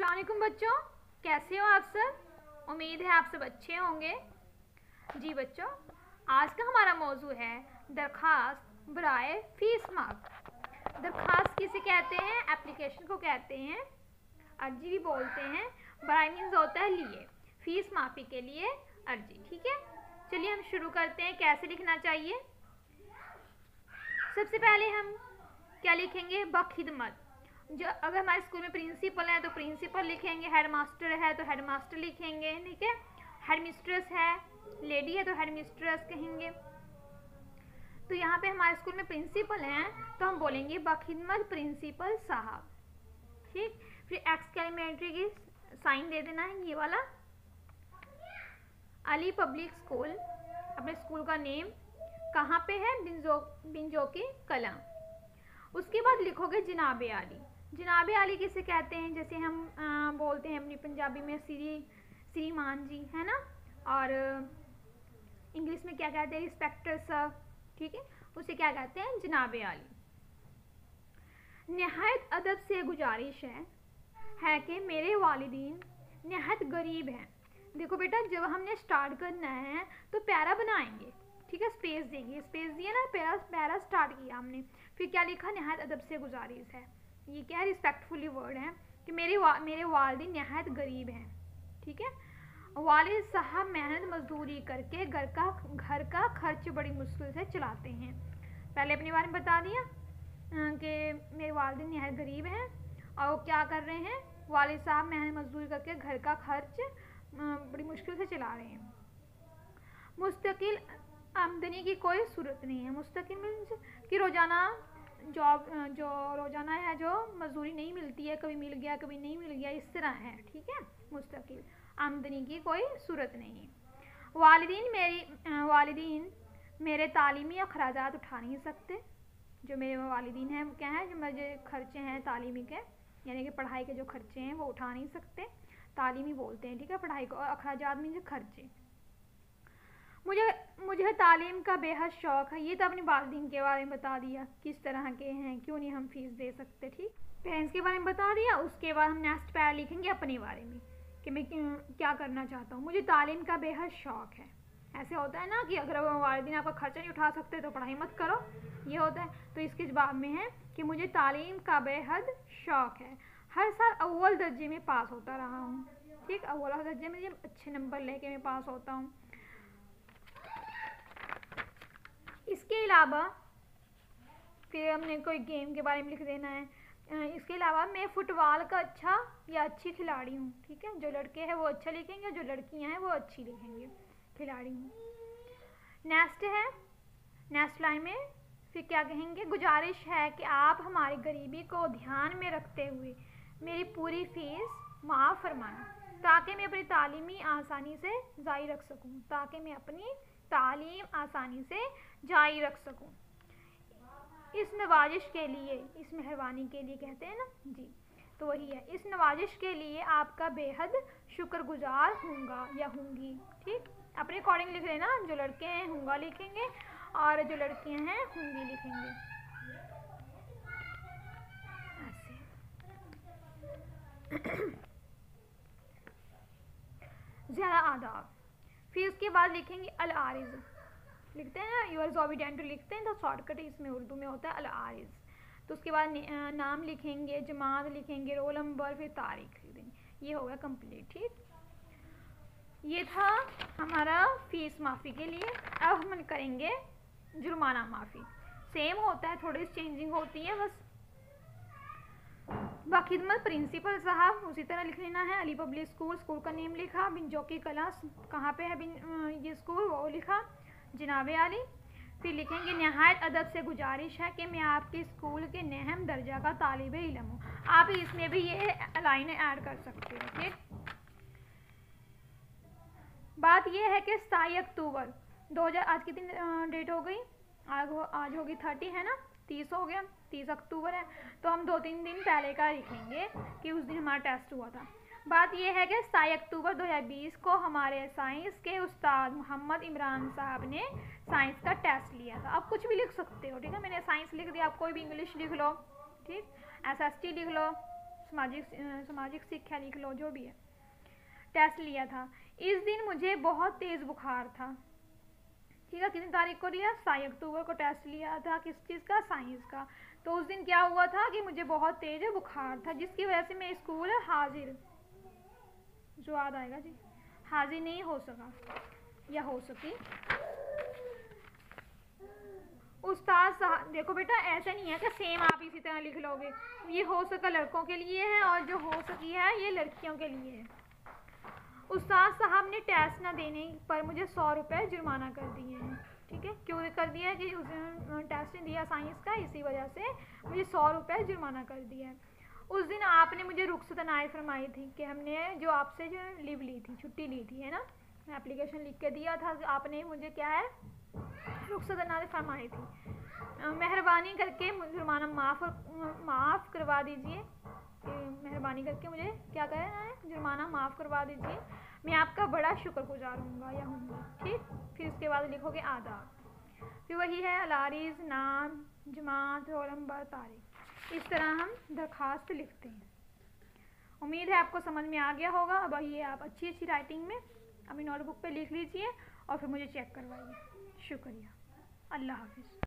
अस्सलाम वालेकुम बच्चों, कैसे हो आप सब। उम्मीद है आप सब अच्छे होंगे। जी बच्चों, आज का हमारा मौजू है दरख्वास्त बराए फीस माफ। दरख्वास्त किसे कहते हैं? एप्लीकेशन को कहते हैं, अर्जी भी बोलते हैं। बराए मीन्स होता है लिए, फीस माफ़ी के लिए अर्जी। ठीक है, चलिए हम शुरू करते हैं। कैसे लिखना चाहिए? सबसे पहले हम क्या लिखेंगे? बखिदमत। जो अगर हमारे स्कूल में प्रिंसिपल है तो प्रिंसिपल लिखेंगे, हेड मास्टर है तो हेड मास्टर लिखेंगे। ठीक है, हेड मिस्ट्रेस है, लेडी है तो हेड मिस्ट्रेस कहेंगे। तो यहाँ पे हमारे स्कूल में प्रिंसिपल हैं तो हम बोलेंगे बखिदमत प्रिंसिपल साहब। ठीक, फिर एक्सक्लेमेटरी की साइन दे देना है, ये वाला। अली पब्लिक स्कूल, अपने स्कूल का नेम कहाँ पे है? बिंजोकी कला। उसके बाद लिखोगे जनाबे आली। जनाबे आली किसे कहते हैं? जैसे हम बोलते हैं अपनी पंजाबी में श्रीमान जी, है ना। और इंग्लिश में क्या कहते हैं? रिस्पेक्टर सर। ठीक है, उसे क्या कहते हैं? जनाबे आली। नहायत अदब से गुजारिश है कि मेरे वालिदीन नहायत गरीब हैं। देखो बेटा, जब हमने स्टार्ट करना है तो प्यारा बनाएंगे। ठीक है, स्पेस देंगे, स्पेस दिया ना, प्यारा स्टार्ट किया हमने। फिर क्या लिखा? नहायत अदब से गुजारिश है। ये क्या है? रिस्पेक्टफुली वर्ड है कि मेरे वालिदीन नहायत गरीब हैं। ठीक है, वालिद साहब मेहनत मजदूरी करके घर का खर्च बड़ी मुश्किल से चलाते हैं। पहले अपने बारे में बता दिया कि मेरे वालिदीन नहायत गरीब हैं और वो क्या कर रहे हैं? वालिद साहब मेहनत मजदूरी करके घर का खर्च बड़ी मुश्किल से चला रहे हैं। मुस्तकिल आमदनी की कोई सूरत नहीं है। मुस्तकिल मीन्स कि रोज़ाना जॉब, जो रोज़ाना है, जो मजदूरी नहीं मिलती है, कभी मिल गया कभी नहीं मिल गया, इस तरह है। ठीक है, मुस्तकिल आमदनी की कोई सूरत नहीं। वालिदीन मेरे तालीमी अखराजात उठा नहीं सकते। जो मेरे वालिदीन हैं वो क्या है? जो मुझे खर्चे हैं तालीमी के, यानी कि पढ़ाई के जो खर्चे हैं वो उठा नहीं सकते। तालीमी बोलते हैं, ठीक है, पढ़ाई को। और अखराजात मीन्स खर्चे। मुझे तालीम का बेहद शौक़ है। ये तो अपनी वालिदीन के बारे में बता दिया, किस तरह के हैं, क्यों नहीं हम फीस दे सकते। ठीक, पेरेंट्स के बारे में बता दिया। उसके बाद हम नेक्स्ट पैरा लिखेंगे अपने बारे में कि मैं क्या करना चाहता हूँ। मुझे तालीम का बेहद शौक़ है। ऐसे होता है ना कि अगर वालिदीन आपका खर्चा नहीं उठा सकते तो पढ़ाई मत करो, ये होता है। तो इसके जवाब में है कि मुझे तालीम का बेहद शौक़ है। हर साल अव्वल दर्जे में पास होता रहा हूँ। ठीक, अव्वल दर्जे में अच्छे नंबर लेके मैं पास होता हूँ। इसके अलावा फिर हमने कोई गेम के बारे में लिख देना है। इसके अलावा मैं फुटबॉल का अच्छा या अच्छी खिलाड़ी हूँ। ठीक है, जो लड़के हैं वो अच्छा लिखेंगे, जो लड़कियाँ हैं वो अच्छी लिखेंगे, खिलाड़ी हूँ। नेक्स्ट है, नेक्स्ट लाइन में फिर क्या कहेंगे? गुजारिश है कि आप हमारी गरीबी को ध्यान में रखते हुए मेरी पूरी फीस माफ़ फरमाएं ताकि मैं अपनी तालीमी आसानी से जारी रख सकूँ, ताकि मैं अपनी तालीम आसानी से जारी रख सकूं। इस नवाजिश के लिए, इस मेहरबानी के लिए कहते हैं ना जी, तो वही है। इस नवाजिश के लिए आपका बेहद शुक्रगुजार हूँगा या हूँगी। ठीक, अपने अकॉर्डिंग लिख लेना। जो लड़के हैं हूँगा लिखेंगे और जो लड़कियाँ हैं हूँगी लिखेंगे। ज़्यादा आदाब। फिर उसके बाद लिखेंगे अल आरिज़। लिखते हैं ना, यूर ऑबिडेंट लिखते हैं तो शॉर्टकट इसमें उर्दू में होता है अल आरिज़। तो उसके बाद नाम लिखेंगे, जमात लिखेंगे, रोल नंबर, फिर तारीख लिख देंगे। ये हो गया कंप्लीट। ठीक, ये था हमारा फीस माफ़ी के लिए। अब हम करेंगे जुर्माना माफ़ी। सेम होता है, थोड़ी चेंजिंग होती है बस। बखिदमत प्रिंसिपल साहब, उसी तरह लिख लेना है। अली पब्लिक स्कूल, स्कूल का नेम लिखा। बिंजोकी कला, कहाँ पे है ये स्कूल, वो लिखा। जनाबे आली। फिर लिखेंगे नहायत अदब से गुजारिश है कि मैं आपके स्कूल के नहम दर्जा का तालिबे इल्म हूँ। आप इसमें भी ये लाइनें ऐड कर सकते हो। ठीक, बात ये है कि 27 अक्टूबर 2000, आज की डेट हो गई, आज होगी 30, है ना, 30 हो गया, 30 अक्टूबर है। तो हम 2-3 दिन पहले का लिखेंगे कि उस दिन हमारा टेस्ट हुआ था। बात यह है कि 27 अक्टूबर 2020 को हमारे साइंस के उस्ताद मोहम्मद इमरान साहब ने साइंस का टेस्ट लिया था। आप कुछ भी लिख सकते हो। ठीक है, मैंने साइंस लिख दिया, आप कोई भी इंग्लिश लिख लो। ठीक, SST लिख लो, सामाजिक शिक्षा लिख लो, जो भी है। टेस्ट लिया था। इस दिन मुझे बहुत तेज़ बुखार था। ठीक है, कितनी तारीख को लिया? 7 अक्टूबर को टेस्ट लिया था। किस चीज़ का? साइंस का। तो उस दिन क्या हुआ था कि मुझे बहुत तेज़ बुखार था, जिसकी वजह से मैं स्कूल हाजिर, जो याद आएगा जी, हाजिर नहीं हो सका या हो सकी। उस्ताद साहब, देखो बेटा ऐसा नहीं है कि सेम आप इसी तरह लिख लोगे। ये हो सका लड़कों के लिए है और जो हो सकी है ये लड़कियों के लिए है। उस्ताद साहब ने टेस्ट ना देने पर मुझे 100 रुपये जुर्माना कर दिए हैं। ठीक है, क्यों कर दिया है कि उस दिन टेस्ट नहीं दिया साइंस का, इसी वजह से मुझे 100 रुपये जुर्माना कर दिया है। उस दिन आपने मुझे रुखसत अनायत फरमाई थी कि हमने जो आपसे जो लीव ली थी, छुट्टी ली थी, है ना, एप्लीकेशन लिख के दिया था, आपने मुझे क्या है रुखसत अनायत फरमाई थी। मेहरबानी करके जुर्माना माफ़ करवा दीजिए। मेहरबानी करके मुझे क्या करना है? जुर्माना माफ़ करवा दीजिए। मैं आपका बड़ा शुक्रगुजार हूँगा या हूँगी। ठीक, फिर उसके बाद लिखोगे आदाब। फिर वही है अलारीज, नाम, जमात, रोल नंबर, तारीख। इस तरह हम दरख्वास्त लिखते हैं। उम्मीद है आपको समझ में आ गया होगा। अब ये आप अच्छी राइटिंग में अपनी नोटबुक पे लिख लीजिए और फिर मुझे चेक करवाइए। शुक्रिया। अल्लाह हाफिज़।